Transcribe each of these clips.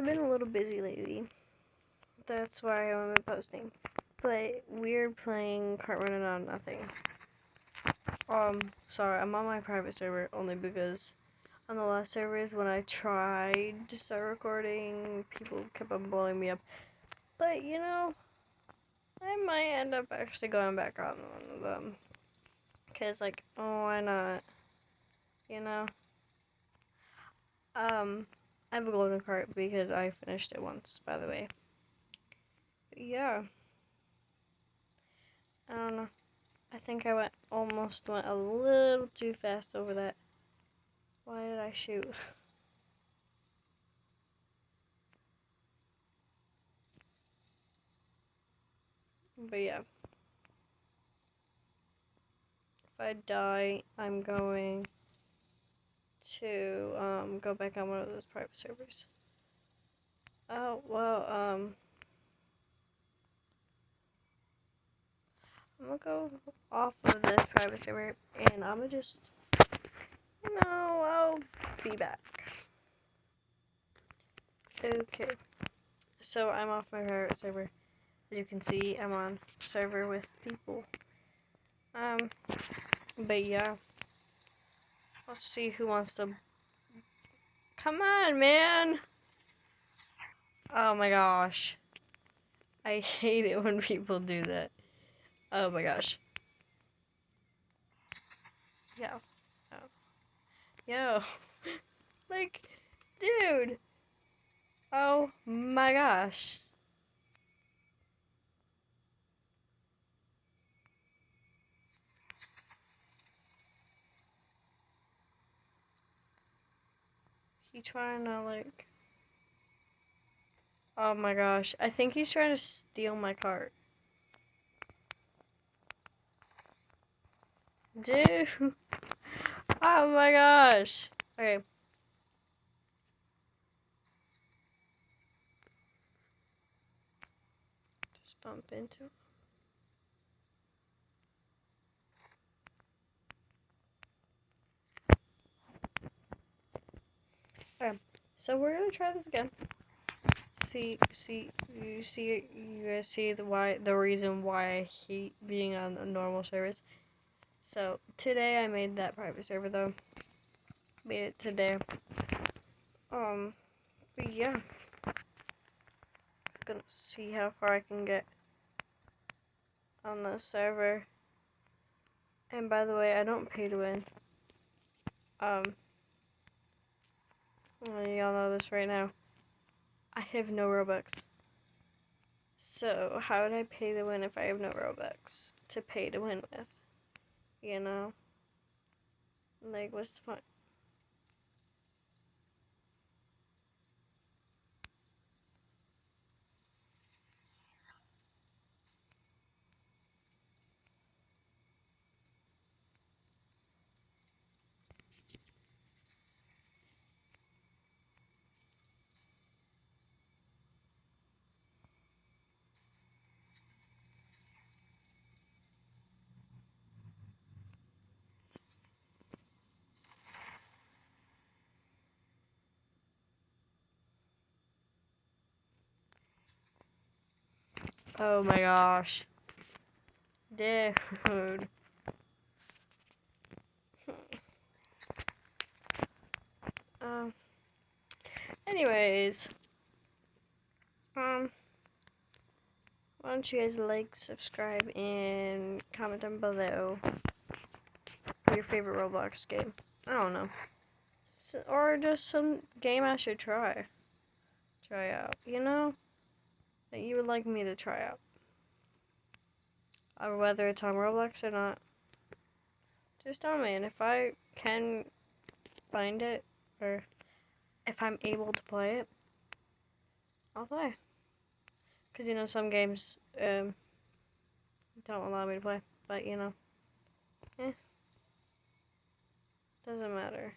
I've been a little busy lately. That's why I haven't been posting. But we're playing Kart Running on Nothing. Sorry, I'm on my private server only because on the last servers when I tried to start recording, people kept on blowing me up. But you know, I might end up actually going back on one of them. Cause like, oh, why not? You know? I have a golden cart because I finished it once, by the way. But yeah. I don't know. I think I almost went a little too fast over that. Why did I shoot? But yeah. If I die, I'm going to go back on one of those private servers. Oh, well, I'm gonna go off of this private server and I'm gonna just, I'll be back. Okay. So I'm off my private server. As you can see, I'm on server with people. But yeah. Let's see who wants to. Come on, man! Oh my gosh. I hate it when people do that. Oh my gosh. Yo. Oh. Yo. Like, dude. Oh my gosh. He trying to like. Oh my gosh. I think he's trying to steal my cart. Dude. Oh my gosh. Okay. Just bump into him. Okay. So we're gonna try this again. You guys see the reason why I hate being on a normal servers. So today I made that private server though. Made it today. But yeah. Just gonna see how far I can get on the server. And by the way, I don't pay to win. Y'all know this right now. I have no Robux. So how would I pay to win if I have no Robux to pay to win with? You know? Like, what's the point? Oh my gosh. Dude. Anyways. Why don't you guys like, subscribe, and comment down below your favorite Roblox game. I don't know. Or just some game I should try out, you know? That you would like me to try out. Or whether it's on Roblox or not. Just tell me, and if I can find it, or if I'm able to play it, I'll play. Because, you know, some games, don't allow me to play. But, you know, doesn't matter.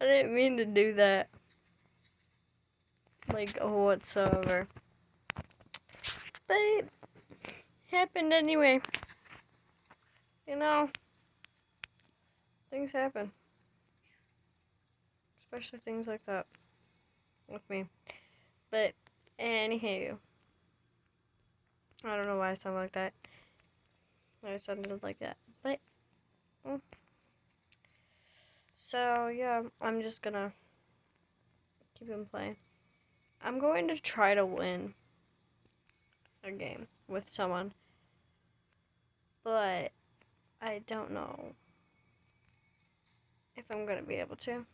didn't mean to do that. Like, whatsoever. But it happened anyway. You know, things happen. Especially things like that. With me. But, anywho. I don't know why I sound like that. I sounded like that. But, so, yeah, I'm just gonna keep him playing. I'm going to try to win a game with someone. But, I don't know if I'm gonna be able to.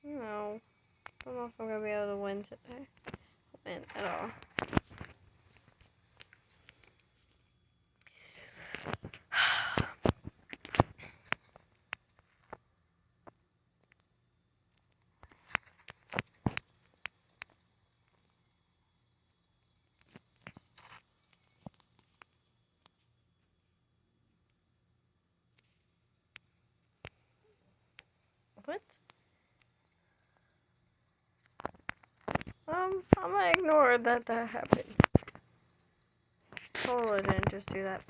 No. I don't know if I'm gonna be able to win today. Win at all. What? I'm gonna ignore that happened. Totally didn't just do that.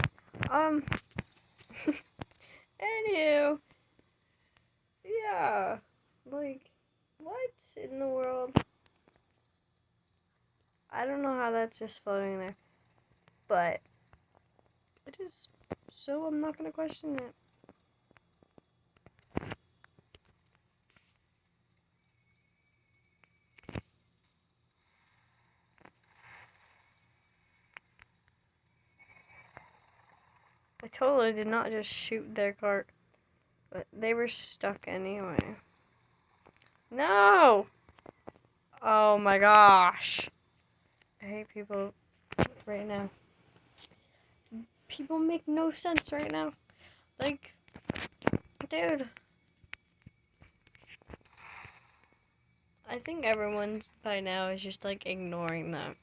Anywho. Yeah. Like, what in the world? I don't know how that's just floating there. But, it is. So I'm not gonna question it. I totally did not just shoot their cart. But they were stuck anyway. No! Oh my gosh. I hate people right now. People make no sense right now. Like, dude. I think everyone by now is just like ignoring them.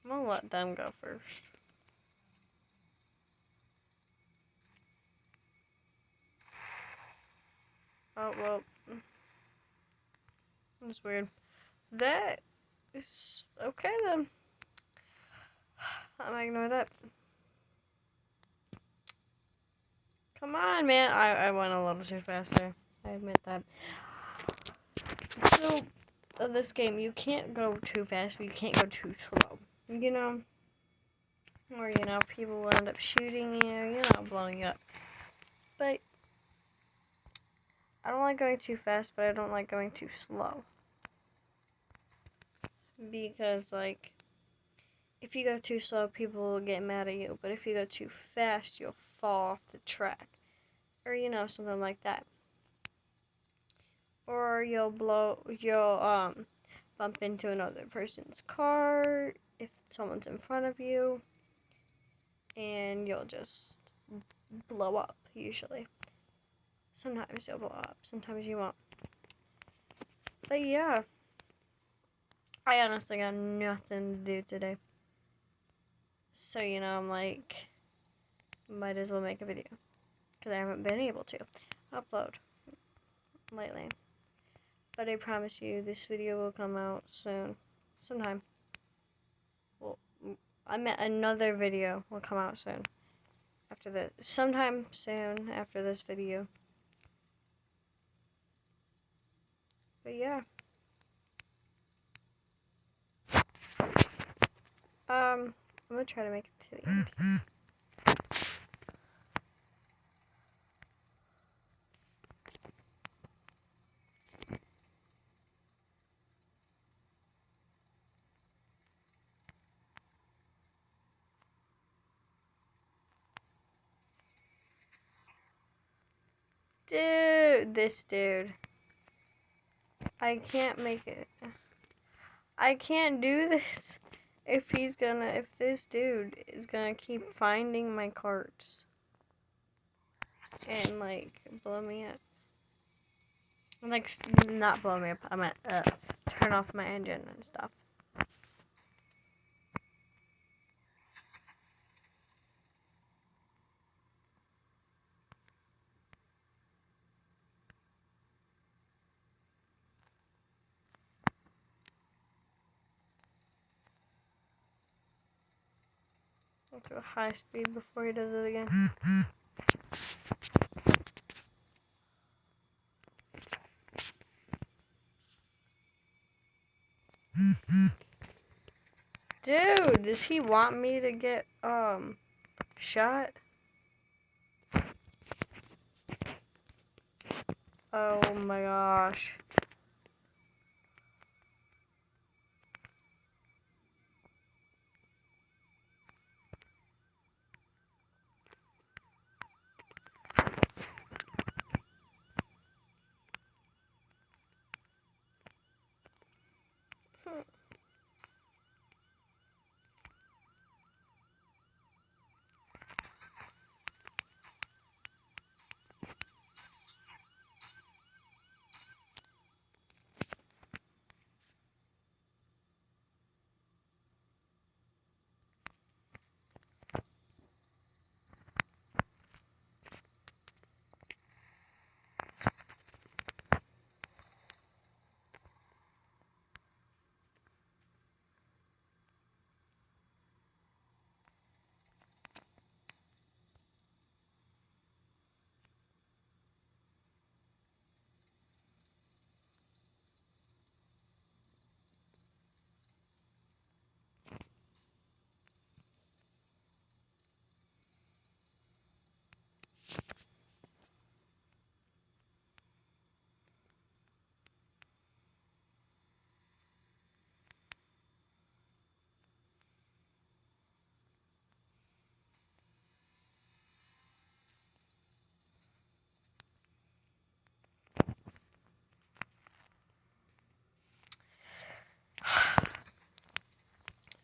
I'm gonna let them go first. Oh, well. That's weird. That is okay then. I'm gonna ignore that. Come on, man. I went a little too fast there. I admit that. So, in this game, you can't go too fast, but you can't go too slow. You know? Or, you know, people will end up shooting you, blowing you up. But, I don't like going too fast, but I don't like going too slow. Because, like, if you go too slow, people will get mad at you. But if you go too fast, you'll fall off the track. Or, something like that. Or you'll bump into another person's car if someone's in front of you. And you'll just blow up, usually. Sometimes you'll blow up, sometimes you won't. But yeah. I honestly got nothing to do today. So, I'm like, might as well make a video. Because I haven't been able to upload lately. But I promise you, this video will come out soon. Sometime. Well, I meant another video will come out soon. After this. Sometime soon after this video. But yeah. I'm gonna try to make it to the end. Dude, this dude. I can't make it. I can't do this if this dude is gonna keep finding my carts and like blow me up. Like, not blow me up, I meant turn off my engine and stuff. Let's go high speed before he does it again. Dude, does he want me to get, shot? Oh my gosh.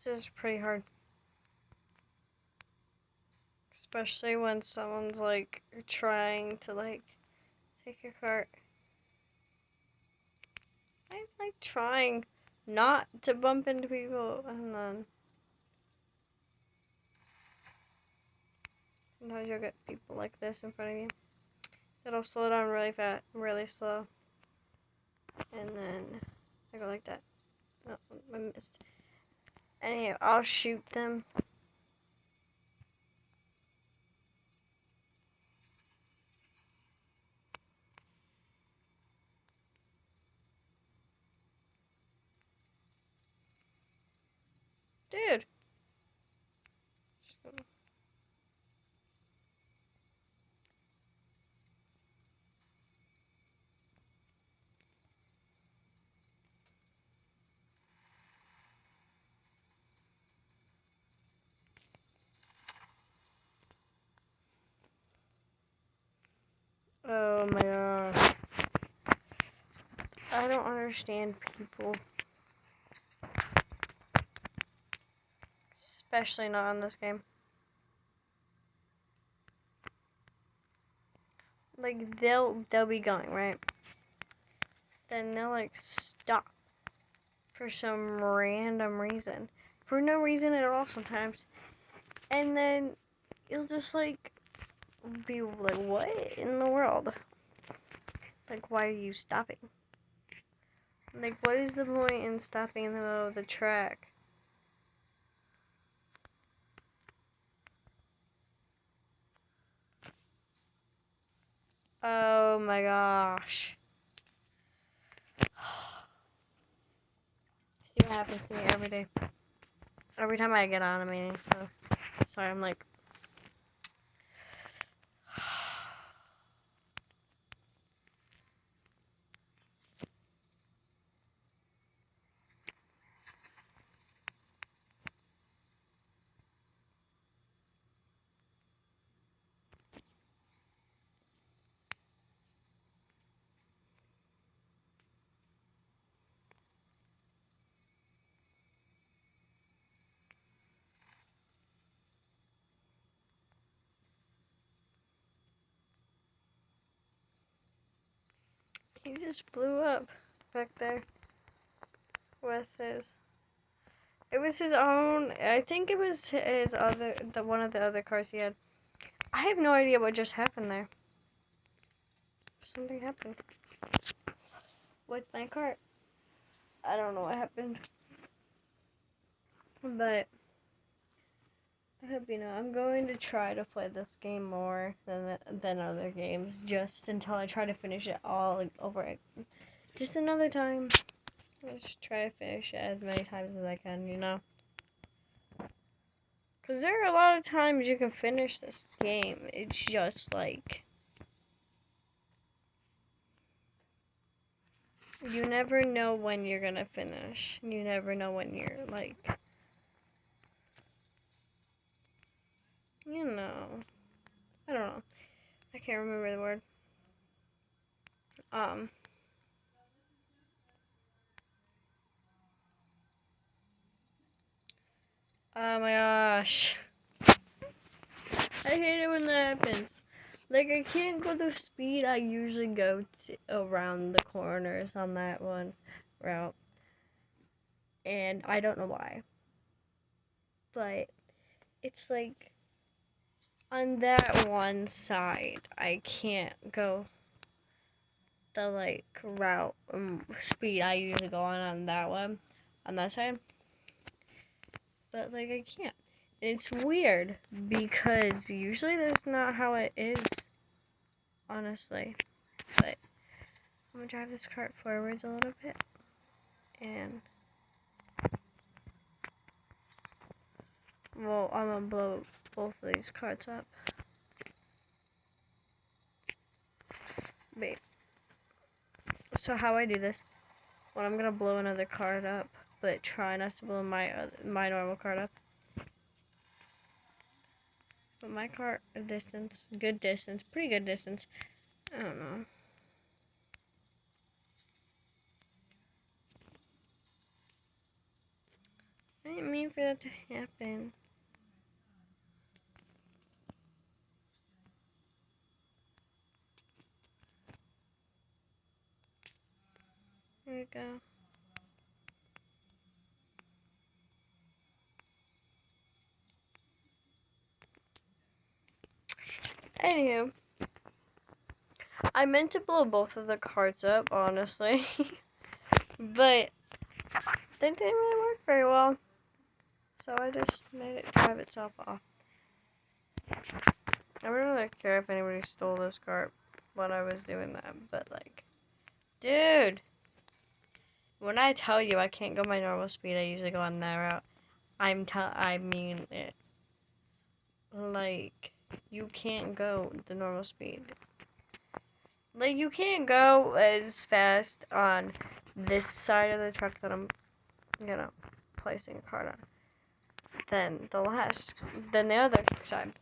This is pretty hard. Especially when someone's, like, trying to, like, take your cart. I'm, like, trying not to bump into people, and then sometimes you'll get people like this in front of you. It'll slow down really fast, really slow. And then I go like that. Oh, I missed. Anyhow, I'll shoot them. Dude. Oh my gosh. I don't understand people. Especially not in this game. Like, they'll be going, right? Then they'll, like, stop for some random reason. For no reason at all sometimes. And then you'll just, like, be like, what in the world? Like, why are you stopping? Like, what is the point in stopping in the middle of the track? Oh my gosh. See what happens to me every day. Every time I get on a meeting. So, sorry, I'm like... He just blew up back there with his... It was his own... I think it was his other... one of the other cars he had. I have no idea what just happened there. Something happened with my cart. I don't know what happened. But I hope you know I'm going to try to play this game more than other games, just until I try to finish it all over. Just another time. Just try to finish it as many times as I can, you know. Because there are a lot of times you can finish this game. It's just like, you never know when you're gonna finish. You never know when you're like, you know, I don't know. I can't remember the word. Um, oh my gosh. I hate it when that happens. Like, I can't go the speed I usually go to around the corners on that one route. And I don't know why. But it's like, on that one side, I can't go the, like, route speed I usually go on that one, on that side. But, like, I can't. It's weird, because usually that's not how it is, honestly. But I'm gonna drive this cart forwards a little bit, and well, I'm gonna blow both of these carts up. Wait. So how I do this? Well, I'm gonna blow another cart up, but try not to blow my normal cart up. But my cart, a distance, good distance, pretty good distance. I don't know. I didn't mean for that to happen. There we go. Anywho, I meant to blow both of the carts up, honestly. But they didn't really work very well. So I just made it drive itself off. I don't really care if anybody stole this cart when I was doing that, but like, dude, when I tell you I can't go my normal speed, I usually go on that route. I mean it. Like, you can't go the normal speed. Like, you can't go as fast on this side of the truck that I'm, you know, placing a cart on than the other side.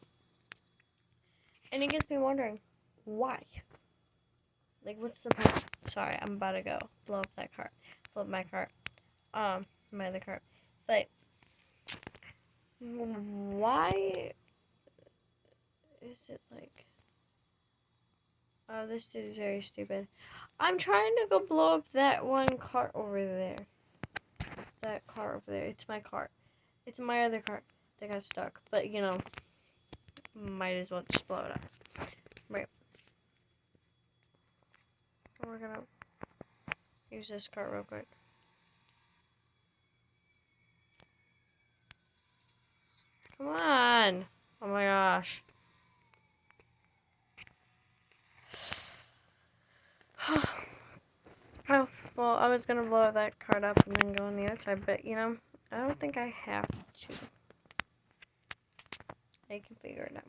And it gets me wondering, why? Like, what's the point? Sorry, I'm about to go blow up that cart. Blow up my cart. My other cart. But, why is it like... Oh, this dude is very stupid. I'm trying to go blow up that one cart over there. That cart over there. It's my cart. It's my other cart that got stuck. But, you know, might as well just blow it up. Right. We're gonna use this cart real quick. Come on! Oh my gosh. Oh, well, I was gonna blow that cart up and then go on the other side, but, you know, I don't think I have to. I can figure it out.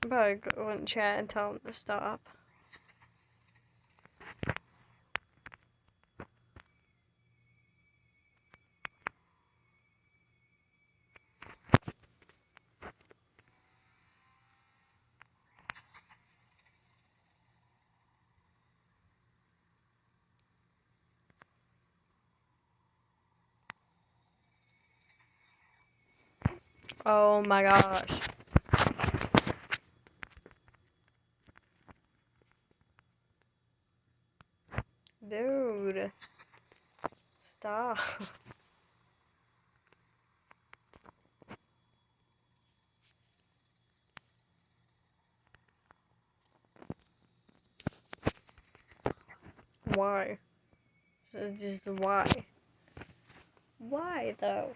I'm probably go in chat and tell him to stop. Oh my gosh. Dude. Stop. why. So just why? Why though?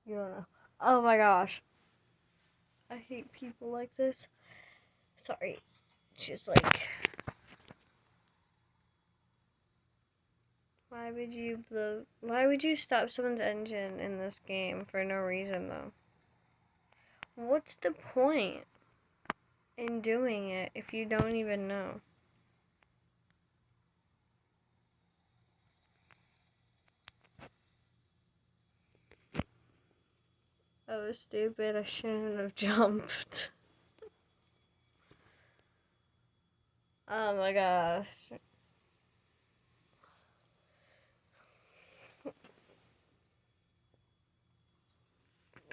You don't know. Oh my gosh. I hate people like this. Sorry. It's just like, why would you stop someone's engine in this game for no reason though? What's the point in doing it if you don't even know? I was stupid. I shouldn't have jumped. Oh my gosh.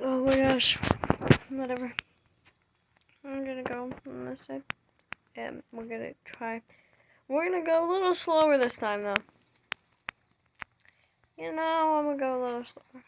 Oh my gosh. Whatever. I'm gonna go on this side. And we're gonna try. We're gonna go a little slower this time though. You know, I'm gonna go a little slower.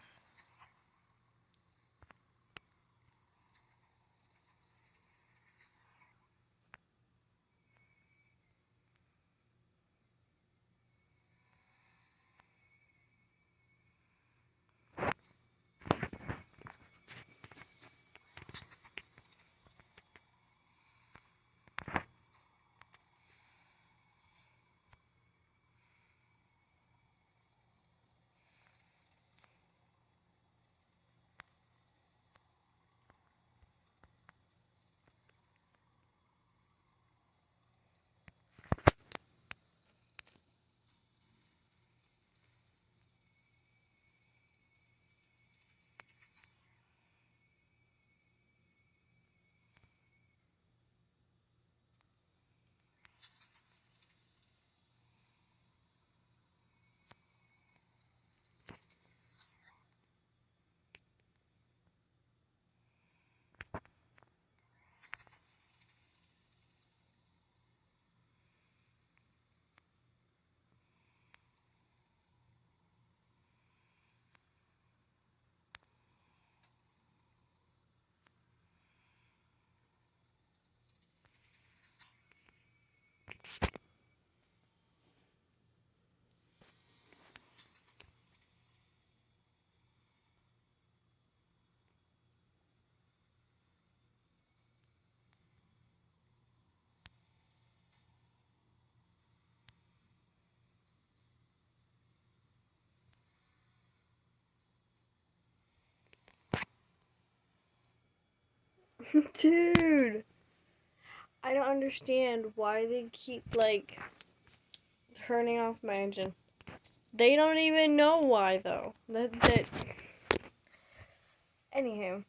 Dude, I don't understand why they keep like turning off my engine. They don't even know why though. That. Anywho,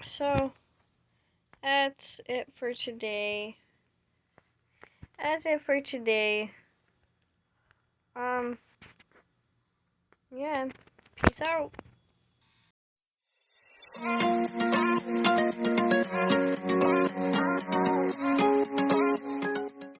so that's it for today. Yeah. Peace out.